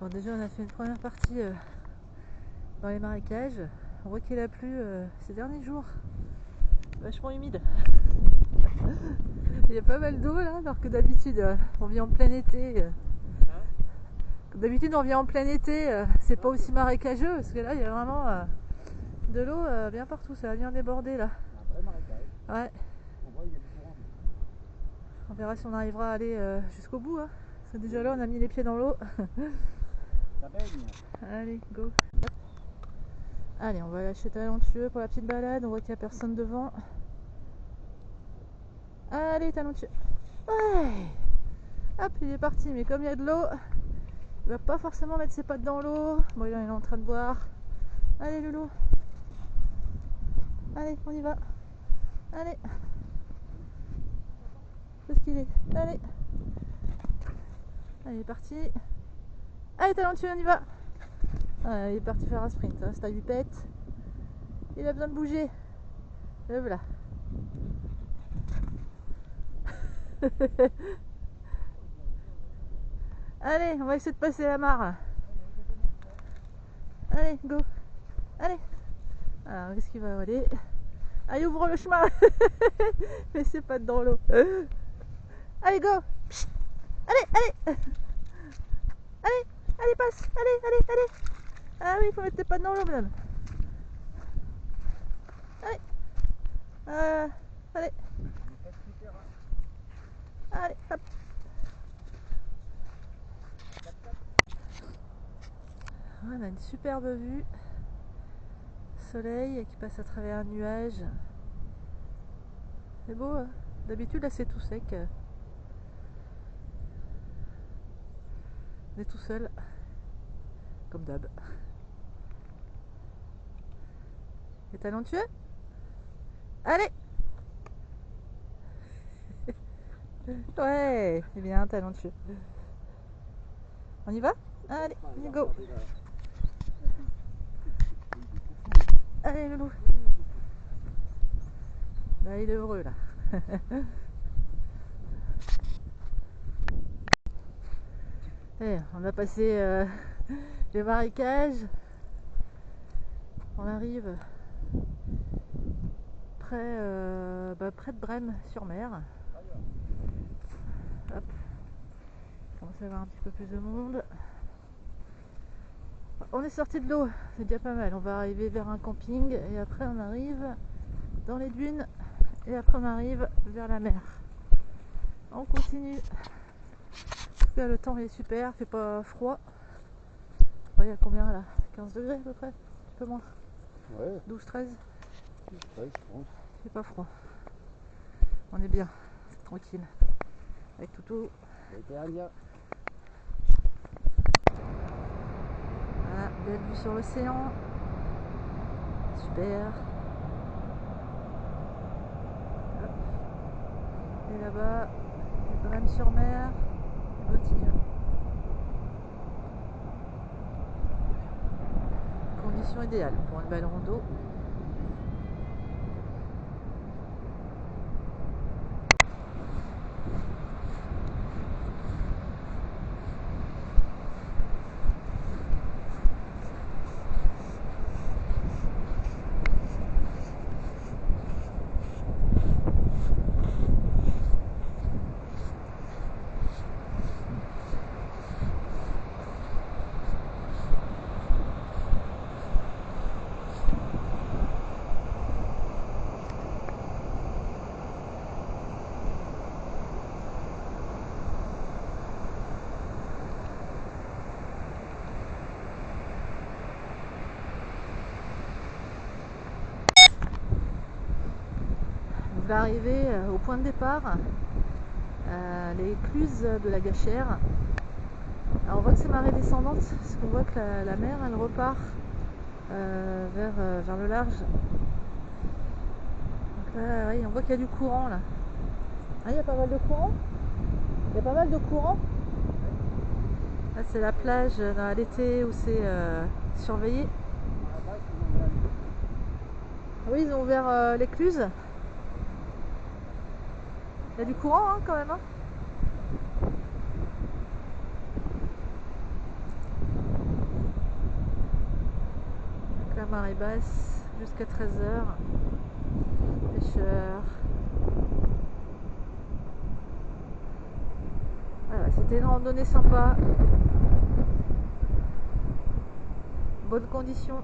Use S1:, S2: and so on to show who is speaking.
S1: Bon, déjà on a fait une première partie dans les marécages. On voit qu'il a plu ces derniers jours, vachement humide. Il y a pas mal d'eau là, alors que d'habitude on vient en plein été. D'habitude on vient en plein été, c'est pas aussi marécageux parce que là il y a vraiment de l'eau bien partout, ça va bien déborder là.
S2: Un vrai marécage.
S1: Ouais.
S2: On voit il y a du courant.
S1: On verra si on arrivera à aller jusqu'au bout. Hein. Parce que déjà là on a mis les pieds dans l'eau.
S2: Ça baigne.
S1: Allez, go. Allez, on va lâcher Talentueux pour la petite balade. On voit qu'il n'y a personne devant. Allez, Talentueux. Ouais. Hop, il est parti. Mais comme il y a de l'eau, il va pas forcément mettre ses pattes dans l'eau. Bon, il est en train de boire. Allez, Loulou. Allez, on y va. Allez. Où est-ce qu'il est? Allez. Allez, il est parti. Allez, Talentueux, on y va. Ah, il est parti faire un sprint. Hein. C'est à 8 pètes. Il a besoin de bouger. Le voilà. Allez, on va essayer de passer la mare. Allez, go. Allez. Alors, qu'est-ce qu'il va aller? Allez, ouvre le chemin. Mais c'est pas dans l'eau. Allez, go. Psst. Allez, allez. Allez, allez, passe. Allez, allez, allez. Ah oui, il faut mettre tes pattes dans l'eau, madame. Allez. Allez. Allez, hop. On a une superbe vue. Soleil qui passe à travers un nuage. C'est beau, hein. D'habitude là c'est tout sec. On est tout seul, comme d'hab. Et Talentueux? Allez. Ouais, c'est bien Talentueux. On y va? Allez, go. Allez, Loulou. Là, il est heureux, là. Et on a passé les marécages. On arrive près de Brême-sur-Mer. Hop. On commence à avoir un petit peu plus de monde. On est sorti de l'eau, c'est déjà pas mal. On va arriver vers un camping et après on arrive dans les dunes et après on arrive vers la mer. On continue. En tout cas, le temps est super, il fait pas froid. Il y a combien là? 15 degrés à peu près? Un peu moins.
S2: Ouais.
S1: 12, 13?
S2: 13 je pense.
S1: C'est pas froid. On est bien, c'est tranquille. Avec Toutou.
S2: L'été indien.
S1: Voilà, belle vue sur l'océan. Super. Hop. Et là-bas, Brême-sur-Mer et Bottignon. Conditions idéales pour une belle rando. On va arriver au point de départ, les écluses de la Gâchère. Alors on voit que c'est marée descendante, parce qu'on voit que la mer elle repart vers le large. Donc là, oui, on voit qu'il y a du courant là. Ah, il y a pas mal de courant? Il y a pas mal de courant? Là c'est la plage dans l'été où c'est surveillé. Oui, ils ont ouvert l'écluse. Il y a du courant hein, quand même. Hein. marée basse jusqu'à 13h. Pêcheurs. Voilà, c'était une randonnée sympa. Bonnes conditions.